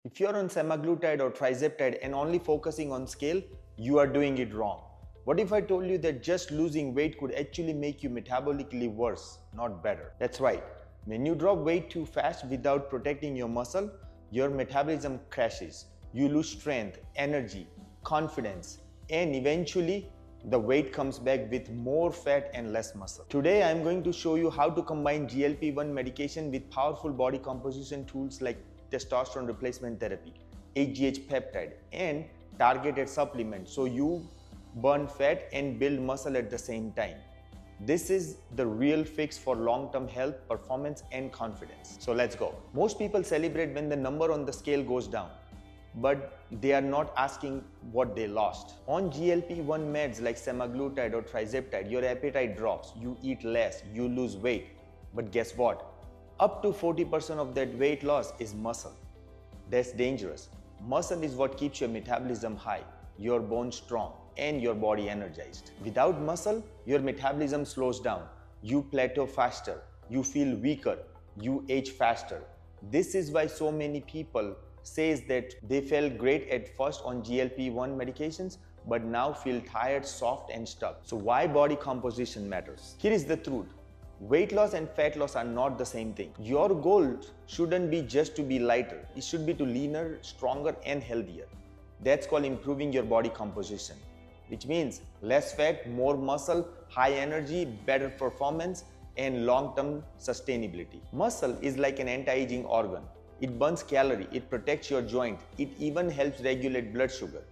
If you're on semaglutide or Tirzepatide and only focusing on scale, you are doing it wrong. What if I told you that just losing weight could actually make you metabolically worse, not better? That's right. When you drop weight too fast without protecting your muscle, your metabolism crashes. You lose strength, energy, confidence, and eventually the weight comes back with more fat and less muscle. Today I am going to show you how to combine GLP-1 medication with powerful body composition tools like testosterone replacement therapy, HGH peptide, and targeted supplements so you burn fat and build muscle at the same time. This is the real fix for long-term health, performance, and confidence. So let's go. Most people celebrate when the number on the scale goes down, but they are not asking what they lost. On GLP-1 meds like semaglutide or Tirzepatide, your appetite drops, you eat less, you lose weight. But guess what? Up to 40% of that weight loss is muscle. That's dangerous. Muscle is what keeps your metabolism high, your bones strong, and your body energized. Without muscle, your metabolism slows down. You plateau faster, you feel weaker, you age faster. This is why so many people says that they felt great at first on GLP-1 medications, but now feel tired, soft, and stuck. So why body composition matters? Here is the truth. Weight loss and fat loss are not the same thing. Your goal shouldn't be just to be lighter. It should be to leaner, stronger, and healthier. That's called improving your body composition, which means less fat, more muscle, high energy, better performance, and long-term sustainability. Muscle is like an anti-aging organ. It burns calories, it protects your joint, it even helps regulate blood sugar.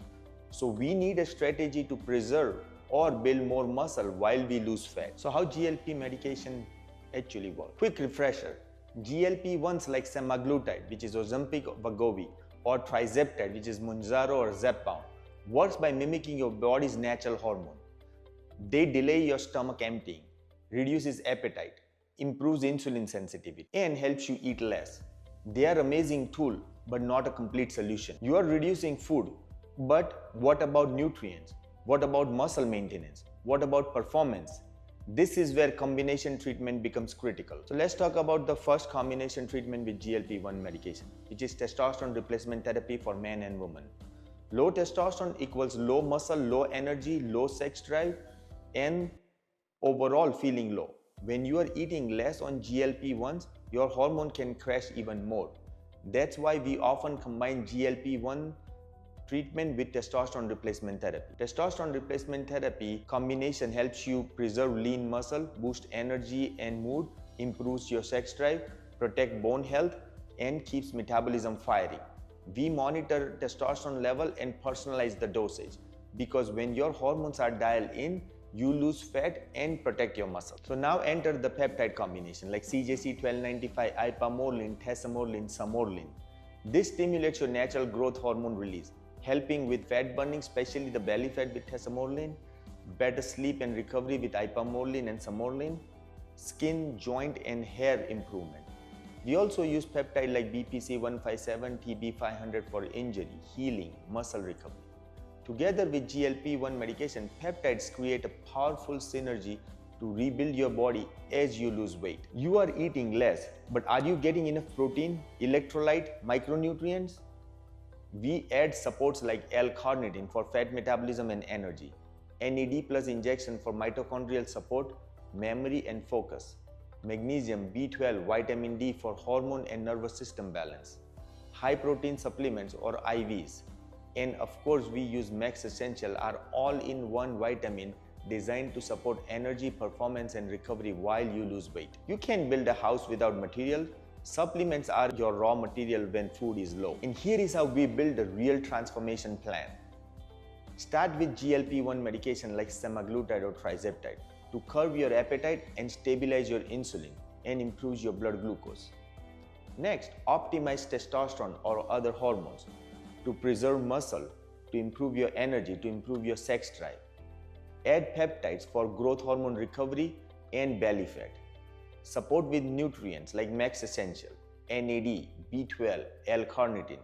So we need a strategy to preserve or build more muscle while we lose fat. So how GLP medication actually work? Quick refresher. GLP-1s like semaglutide, which is Ozempic or Wegovy, or Tirzepatide, which is Mounjaro or Zepbound, works by mimicking your body's natural hormone. They delay your stomach emptying, reduces appetite, improves insulin sensitivity, and helps you eat less. They are an amazing tool, but not a complete solution. You are reducing food, but what about nutrients? What about muscle maintenance? What about performance? This is where combination treatment becomes critical. So let's talk about the first combination treatment with GLP-1 medication, which is testosterone replacement therapy for men and women. Low testosterone equals low muscle, low energy, low sex drive, and overall feeling low. When you are eating less on GLP-1s, your hormone can crash even more. That's why we often combine GLP-1 treatment with testosterone replacement therapy. Testosterone replacement therapy combination helps you preserve lean muscle, boost energy and mood, improves your sex drive, protect bone health, and keeps metabolism firing. We monitor testosterone level and personalize the dosage, because when your hormones are dialed in, you lose fat and protect your muscle. So now enter the peptide combination like CJC 1295, Ipamorelin, Tesamorelin, Semorelin. This stimulates your natural growth hormone release, helping with fat burning, especially the belly fat with Tesamorelin, better sleep and recovery with Ipamorelin and Semorelin, skin, joint, and hair improvement. We also use peptide like BPC 157, TB 500 for injury, healing, muscle recovery. Together with GLP-1 medication, peptides create a powerful synergy to rebuild your body as you lose weight. You are eating less, but are you getting enough protein, electrolyte, micronutrients? We add supports like L-carnitine for fat metabolism and energy, NAD plus injection for mitochondrial support, memory and focus, Magnesium, B12, vitamin D for hormone and nervous system balance, high protein supplements or IVs, and of course we use Max Essential, our all-in-one vitamin designed to support energy, performance, and recovery while you lose weight. You can't build a house without material. Supplements are your raw material when food is low. And here is how we build a real transformation plan. Start with GLP-1 medication like semaglutide or Tirzepatide to curb your appetite and stabilize your insulin and improves your blood glucose. Next, optimize testosterone or other hormones to preserve muscle, to improve your energy, to improve your sex drive. Add peptides for growth hormone recovery and belly fat. Support with nutrients like Max Essential, NAD, B12, L-carnitine.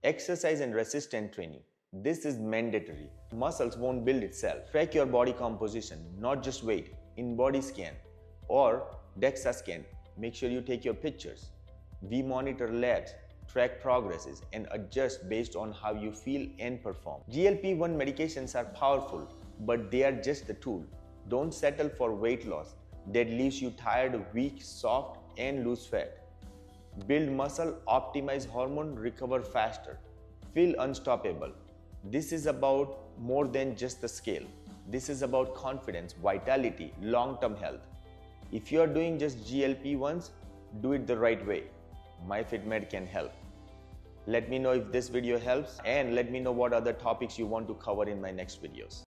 Exercise and resistance training. This is mandatory. Muscles won't build itself. Track your body composition, not just weight, in body scan or DEXA scan. Make sure you take your pictures. We monitor labs, track progresses, and adjust based on how you feel and perform. GLP-1 medications are powerful, but they are just a tool. Don't settle for weight loss that leaves you tired, weak, soft, and lose fat. Build muscle, optimize hormone, recover faster. Feel unstoppable. This is about more than just the scale. This is about confidence, vitality, long-term health. If you are doing just GLP-1s, do it the right way. MyFitMed can help. Let me know if this video helps, and let me know what other topics you want to cover in my next videos.